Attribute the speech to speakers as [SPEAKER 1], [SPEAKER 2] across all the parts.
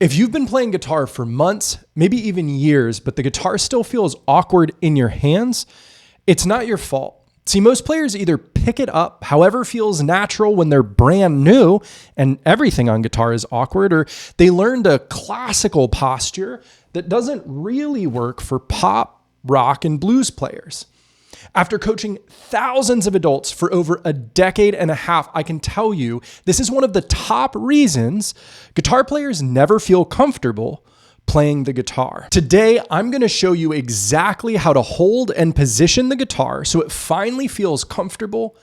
[SPEAKER 1] If you've been playing guitar for months, maybe even years, but the guitar still feels awkward in your hands, it's not your fault. See, most players either pick it up however feels natural when they're brand new and everything on guitar is awkward, or they learned a classical posture that doesn't really work for pop, rock, and blues players. After coaching thousands of adults for over a decade and a half, I can tell you this is one of the top reasons guitar players never feel comfortable playing the guitar. Today, I'm going to show you exactly how to hold and position the guitar so it finally feels comfortable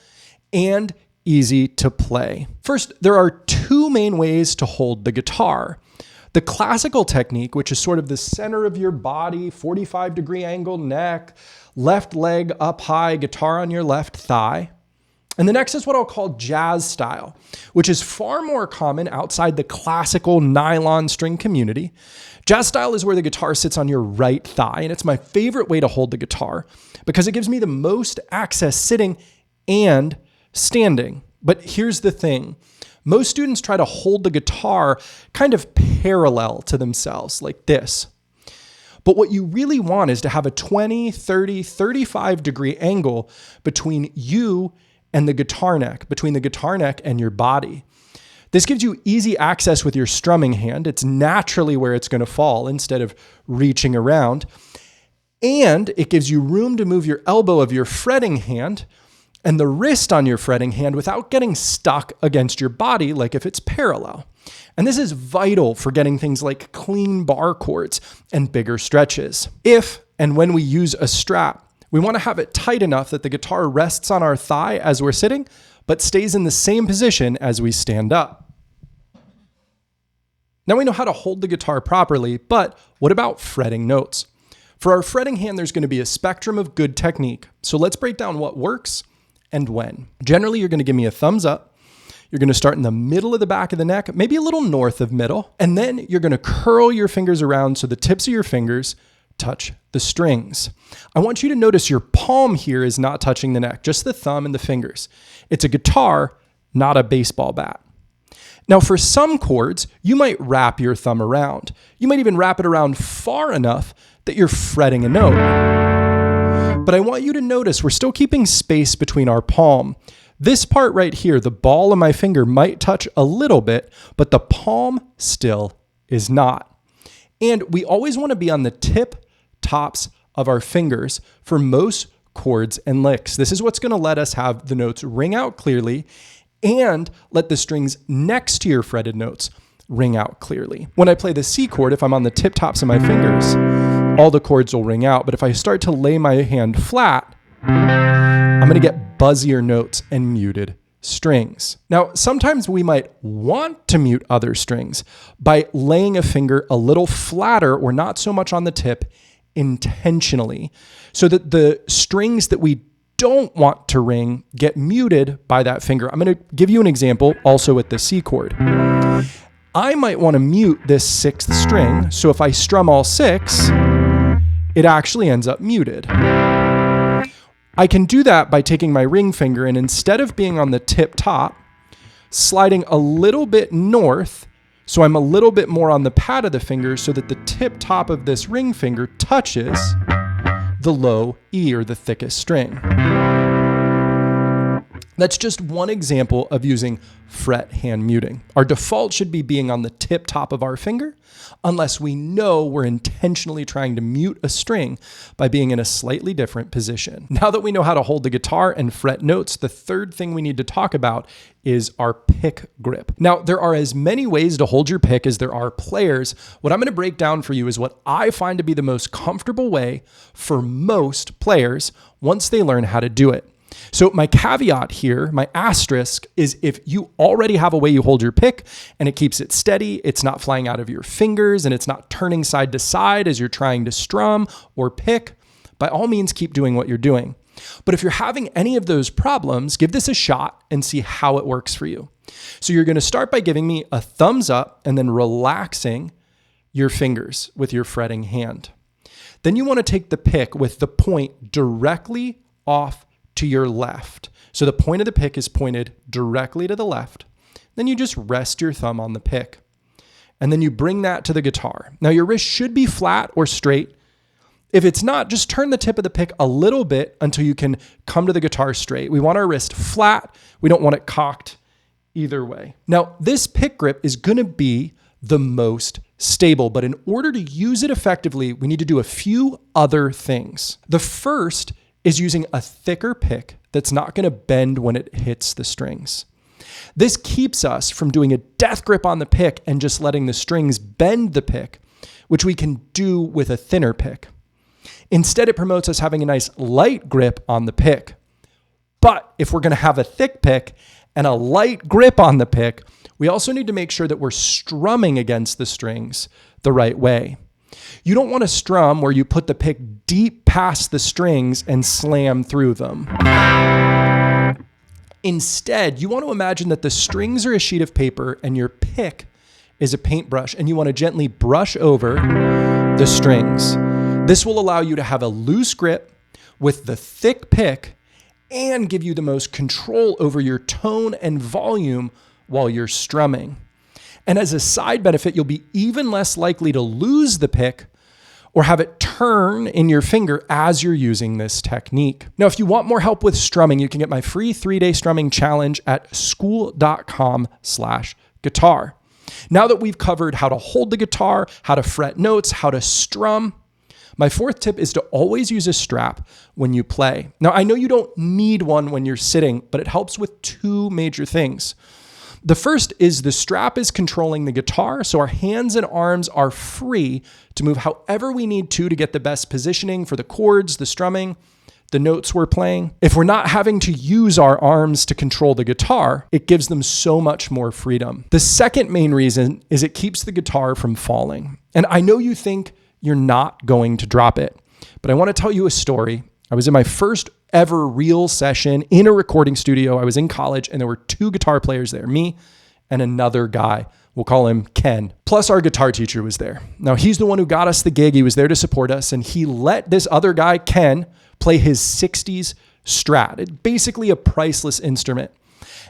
[SPEAKER 1] and easy to play. First, there are two main ways to hold the guitar. The classical technique, which is sort of the center of your body, 45-degree angle neck, left leg up high, guitar on your left thigh. And the next is what I'll call jazz style, which is far more common outside the classical nylon string community. Jazz style is where the guitar sits on your right thigh, and it's my favorite way to hold the guitar because it gives me the most access sitting and standing. But here's the thing. Most students try to hold the guitar kind of parallel to themselves, like this. But what you really want is to have a 20, 30, 35-degree angle between you and the guitar neck, between the guitar neck and your body. This gives you easy access with your strumming hand. It's naturally where it's going to fall instead of reaching around. And it gives you room to move your elbow of your fretting hand and the wrist on your fretting hand without getting stuck against your body like if it's parallel. And this is vital for getting things like clean bar chords and bigger stretches. If and when we use a strap, we want to have it tight enough that the guitar rests on our thigh as we're sitting, but stays in the same position as we stand up. Now we know how to hold the guitar properly, but what about fretting notes? For our fretting hand, there's going to be a spectrum of good technique. So let's break down what works and when. Generally, you're going to give me a thumbs up. You're going to start in the middle of the back of the neck, maybe a little north of middle, and then you're going to curl your fingers around so the tips of your fingers touch the strings. I want you to notice your palm here is not touching the neck, just the thumb and the fingers. It's a guitar, not a baseball bat. Now, for some chords, you might wrap your thumb around. You might even wrap it around far enough that you're fretting a note. But I want you to notice we're still keeping space between our palm. This part right here, the ball of my finger might touch a little bit, but the palm still is not. And we always want to be on the tip tops of our fingers for most chords and licks. This is what's going to let us have the notes ring out clearly and let the strings next to your fretted notes ring out clearly. When I play the C chord, if I'm on the tip tops of my fingers, all the chords will ring out. But if I start to lay my hand flat, I'm going to get buzzier notes and muted strings. Now, sometimes we might want to mute other strings by laying a finger a little flatter or not so much on the tip intentionally so that the strings that we don't want to ring get muted by that finger. I'm going to give you an example also with the C chord. I might want to mute this sixth string, so if I strum all six, it actually ends up muted. I can do that by taking my ring finger and instead of being on the tip top, sliding a little bit north, so I'm a little bit more on the pad of the finger so that the tip top of this ring finger touches the low E or the thickest string. That's just one example of using fret hand muting. Our default should be being on the tip top of our finger, unless we know we're intentionally trying to mute a string by being in a slightly different position. Now that we know how to hold the guitar and fret notes, the third thing we need to talk about is our pick grip. Now, there are as many ways to hold your pick as there are players. What I'm going to break down for you is what I find to be the most comfortable way for most players once they learn how to do it. So my caveat here, my asterisk, is if you already have a way you hold your pick and it keeps it steady, it's not flying out of your fingers, and it's not turning side to side as you're trying to strum or pick, by all means, keep doing what you're doing. But if you're having any of those problems, give this a shot and see how it works for you. So you're going to start by giving me a thumbs up and then relaxing your fingers with your fretting hand. Then you want to take the pick with the point directly off to your left. So the point of the pick is pointed directly to the left. Then you just rest your thumb on the pick. and then you bring that to the guitar. Now your wrist should be flat or straight. If it's not, just turn the tip of the pick a little bit until you can come to the guitar straight. We want our wrist flat. We don't want it cocked either way. Now, this pick grip is going to be the most stable, but in order to use it effectively, we need to do a few other things. The first is using a thicker pick that's not going to bend when it hits the strings. This keeps us from doing a death grip on the pick and just letting the strings bend the pick, which we can do with a thinner pick. Instead, it promotes us having a nice light grip on the pick. But if we're going to have a thick pick and a light grip on the pick, we also need to make sure that we're strumming against the strings the right way. You don't want to strum where you put the pick deep past the strings and slam through them. Instead, you want to imagine that the strings are a sheet of paper and your pick is a paintbrush, and you want to gently brush over the strings. This will allow you to have a loose grip with the thick pick and give you the most control over your tone and volume while you're strumming. And as a side benefit, you'll be even less likely to lose the pick or have it turn in your finger as you're using this technique. Now, if you want more help with strumming, you can get my free 3-day strumming challenge at school.com/guitar. Now that we've covered how to hold the guitar, how to fret notes, how to strum, my fourth tip is to always use a strap when you play. Now, I know you don't need one when you're sitting, but it helps with two major things. The first is the strap is controlling the guitar, so our hands and arms are free to move however we need to get the best positioning for the chords, the strumming, the notes we're playing. If we're not having to use our arms to control the guitar, it gives them so much more freedom. The second main reason is it keeps the guitar from falling. And I know you think you're not going to drop it, but I want to tell you a story. I was in my first ever real session in a recording studio. I was in college and there were two guitar players there, me and another guy. We'll call him Ken. Plus our guitar teacher was there. Now he's the one who got us the gig. He was there to support us, and he let this other guy, Ken, play his 60s Strat. It's basically a priceless instrument.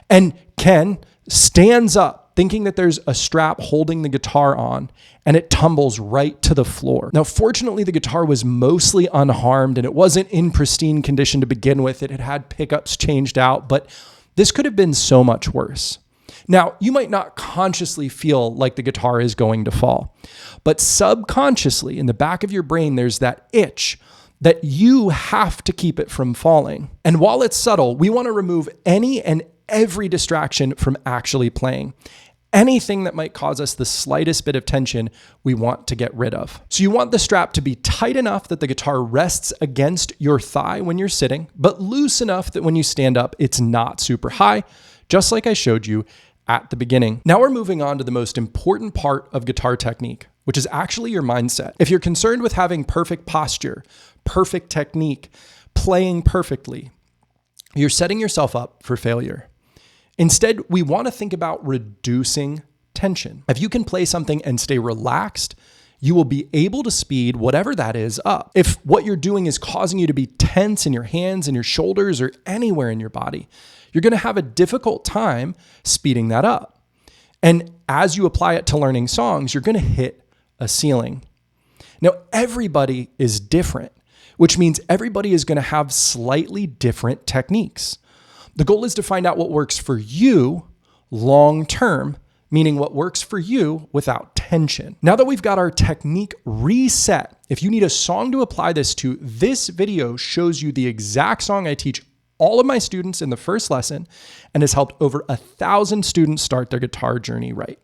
[SPEAKER 1] And Ken stands up thinking that there's a strap holding the guitar on, and it tumbles right to the floor. Now, fortunately, the guitar was mostly unharmed and it wasn't in pristine condition to begin with. It had had pickups changed out, but this could have been so much worse. Now, you might not consciously feel like the guitar is going to fall, but subconsciously in the back of your brain, there's that itch that you have to keep it from falling. And while it's subtle, we want to remove any and every distraction from actually playing. Anything that might cause us the slightest bit of tension, we want to get rid of. So you want the strap to be tight enough that the guitar rests against your thigh when you're sitting, but loose enough that when you stand up, it's not super high, just like I showed you at the beginning. Now we're moving on to the most important part of guitar technique, which is actually your mindset. If you're concerned with having perfect posture, perfect technique, playing perfectly, you're setting yourself up for failure. Instead, we want to think about reducing tension. If you can play something and stay relaxed, you will be able to speed whatever that is up. If what you're doing is causing you to be tense in your hands and your shoulders or anywhere in your body, you're going to have a difficult time speeding that up. And as you apply it to learning songs, you're going to hit a ceiling. Now, everybody is different, which means everybody is going to have slightly different techniques. The goal is to find out what works for you long term, meaning what works for you without tension. Now that we've got our technique reset, if you need a song to apply this to, this video shows you the exact song I teach all of my students in the first lesson and has helped over 1,000 students start their guitar journey right.